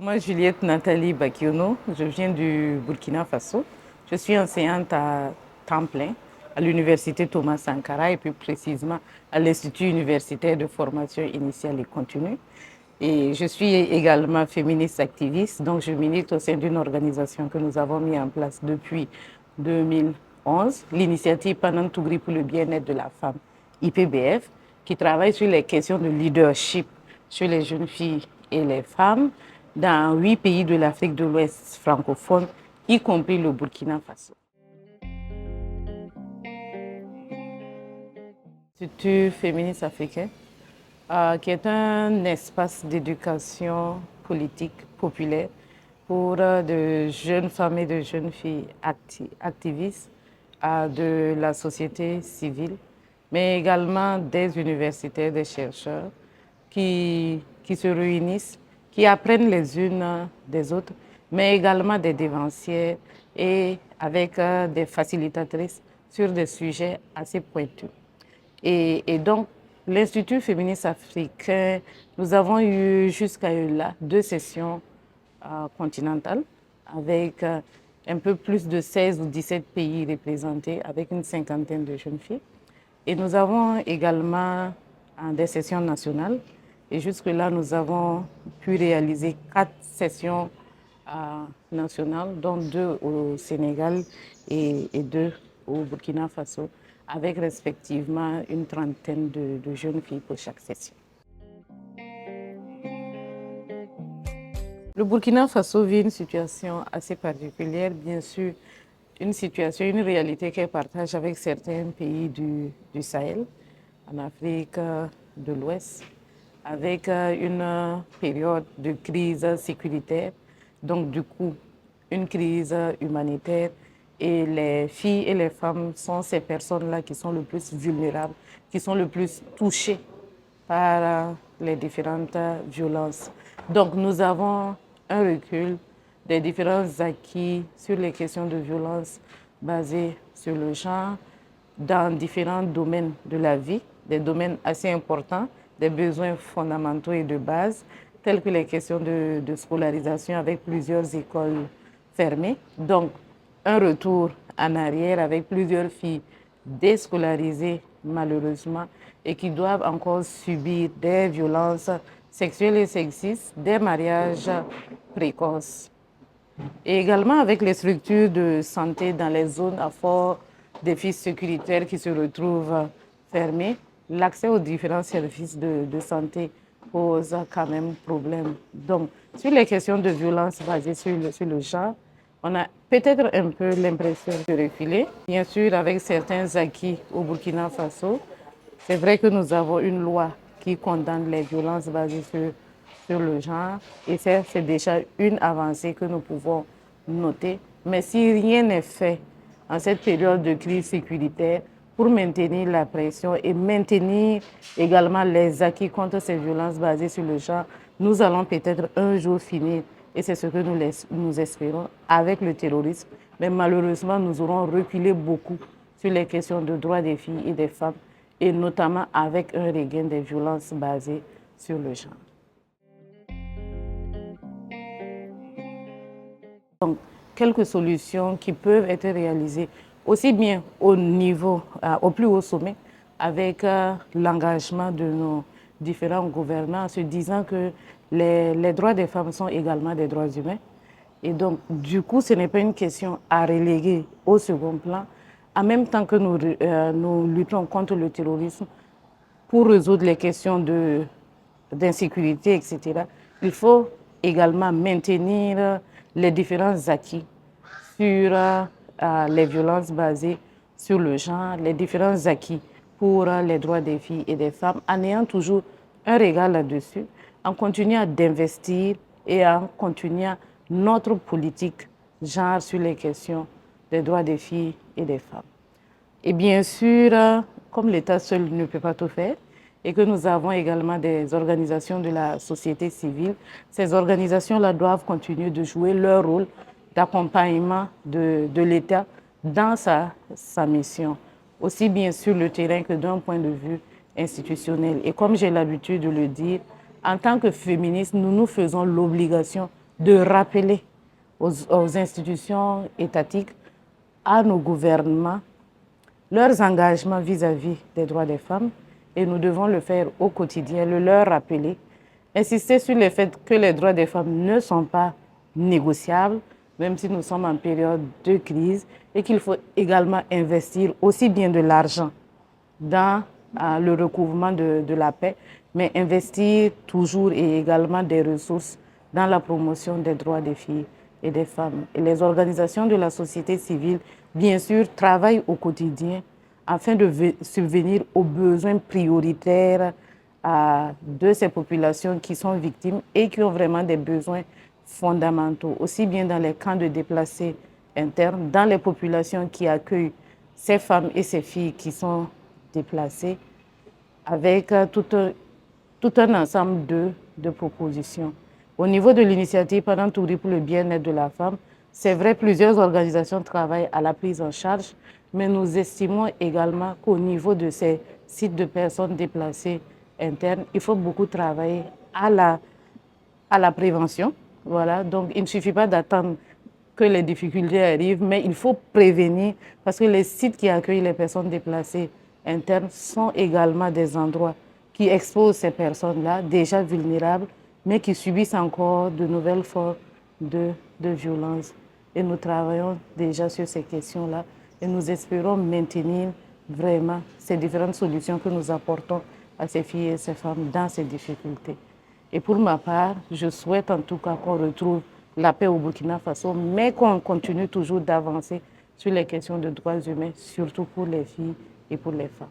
Moi, Juliette Nathalie Bakiono, je viens du Burkina Faso. Je suis enseignante à temps plein à l'université Thomas Sankara et plus précisément à l'Institut universitaire de formation initiale et continue. Et je suis également féministe activiste, donc je milite au sein d'une organisation que nous avons mis en place depuis 2011, l'initiative Panam Tougri pour le bien-être de la femme, IPBF, qui travaille sur les questions de leadership chez les jeunes filles et les femmes dans 8 pays de l'Afrique de l'Ouest francophone, y compris le Burkina Faso. L'Institut féministe africain, qui est un espace d'éducation politique populaire pour de jeunes femmes et de jeunes filles activistes de la société civile, mais également des universitaires, des chercheurs qui se réunissent, qui apprennent les unes des autres, mais également des dévancières et avec des facilitatrices sur des sujets assez pointus. Et donc, l'Institut féministe africain, nous avons eu jusqu'à là 2 sessions continentales avec un peu plus de 16 ou 17 pays représentés avec une cinquantaine de jeunes filles. Et nous avons également des sessions nationales. Et jusque-là, nous avons pu réaliser 4 sessions nationales, dont 2 au Sénégal et 2 au Burkina Faso, avec respectivement une trentaine de jeunes filles pour chaque session. Le Burkina Faso vit une situation assez particulière, bien sûr, une réalité qu'elle partage avec certains pays du Sahel, en Afrique de l'Ouest, avec une période de crise sécuritaire, donc du coup une crise humanitaire. Et les filles et les femmes sont ces personnes-là qui sont le plus vulnérables, qui sont le plus touchées par les différentes violences. Donc nous avons un recul des différents acquis sur les questions de violence basées sur le genre dans différents domaines de la vie, des domaines assez importants, des besoins fondamentaux et de base, tels que les questions de scolarisation avec plusieurs écoles fermées. Donc, un retour en arrière avec plusieurs filles déscolarisées malheureusement et qui doivent encore subir des violences sexuelles et sexistes, des mariages précoces. Et également avec les structures de santé dans les zones à fort défi sécuritaire qui se retrouvent fermées, l'accès aux différents services de santé pose quand même problème. Donc, sur les questions de violence basées sur le genre, on a peut-être un peu l'impression de reculer. Bien sûr, avec certains acquis au Burkina Faso, c'est vrai que nous avons une loi qui condamne les violences basées sur le genre et c'est déjà une avancée que nous pouvons noter. Mais si rien n'est fait en cette période de crise sécuritaire pour maintenir la pression et maintenir également les acquis contre ces violences basées sur le genre, nous allons peut-être un jour finir, et c'est ce que nous espérons, avec le terrorisme. Mais malheureusement, nous aurons reculé beaucoup sur les questions de droits des filles et des femmes, et notamment avec un regain des violences basées sur le genre. Donc, quelques solutions qui peuvent être réalisées aussi bien au niveau, au plus haut sommet, avec l'engagement de nos différents gouvernants, en se disant que les droits des femmes sont également des droits humains. Et donc, du coup, ce n'est pas une question à reléguer au second plan. En même temps que nous luttons contre le terrorisme, pour résoudre les questions d'insécurité, etc., il faut également maintenir les différents acquis sur les violences basées sur le genre, les différents acquis pour les droits des filles et des femmes, en ayant toujours un regard là-dessus, en continuant d'investir et en continuant notre politique genre sur les questions des droits des filles et des femmes. Et bien sûr, comme l'État seul ne peut pas tout faire, et que nous avons également des organisations de la société civile, ces organisations-là doivent continuer de jouer leur rôle d'accompagnement de l'État dans sa mission, aussi bien sur le terrain que d'un point de vue institutionnel. Et comme j'ai l'habitude de le dire, en tant que féministes, nous nous faisons l'obligation de rappeler aux institutions étatiques, à nos gouvernements, leurs engagements vis-à-vis des droits des femmes, et nous devons le faire au quotidien, le leur rappeler, insister sur le fait que les droits des femmes ne sont pas négociables, même si nous sommes en période de crise, et qu'il faut également investir aussi bien de l'argent dans le recouvrement de la paix, mais investir toujours et également des ressources dans la promotion des droits des filles et des femmes. Et les organisations de la société civile, bien sûr, travaillent au quotidien afin de subvenir aux besoins prioritaires de ces populations qui sont victimes et qui ont vraiment des besoins fondamentaux, aussi bien dans les camps de déplacés internes, dans les populations qui accueillent ces femmes et ces filles qui sont déplacées, avec tout un ensemble de propositions. Au niveau de l'initiative Pendant Touri pour le bien-être de la femme, c'est vrai, plusieurs organisations travaillent à la prise en charge, mais nous estimons également qu'au niveau de ces sites de personnes déplacées internes, il faut beaucoup travailler à la prévention. Voilà, donc il ne suffit pas d'attendre que les difficultés arrivent, mais il faut prévenir parce que les sites qui accueillent les personnes déplacées internes sont également des endroits qui exposent ces personnes-là, déjà vulnérables, mais qui subissent encore de nouvelles formes de violence. Et nous travaillons déjà sur ces questions-là et nous espérons maintenir vraiment ces différentes solutions que nous apportons à ces filles et ces femmes dans ces difficultés. Et pour ma part, je souhaite en tout cas qu'on retrouve la paix au Burkina Faso, mais qu'on continue toujours d'avancer sur les questions de droits humains, surtout pour les filles et pour les femmes.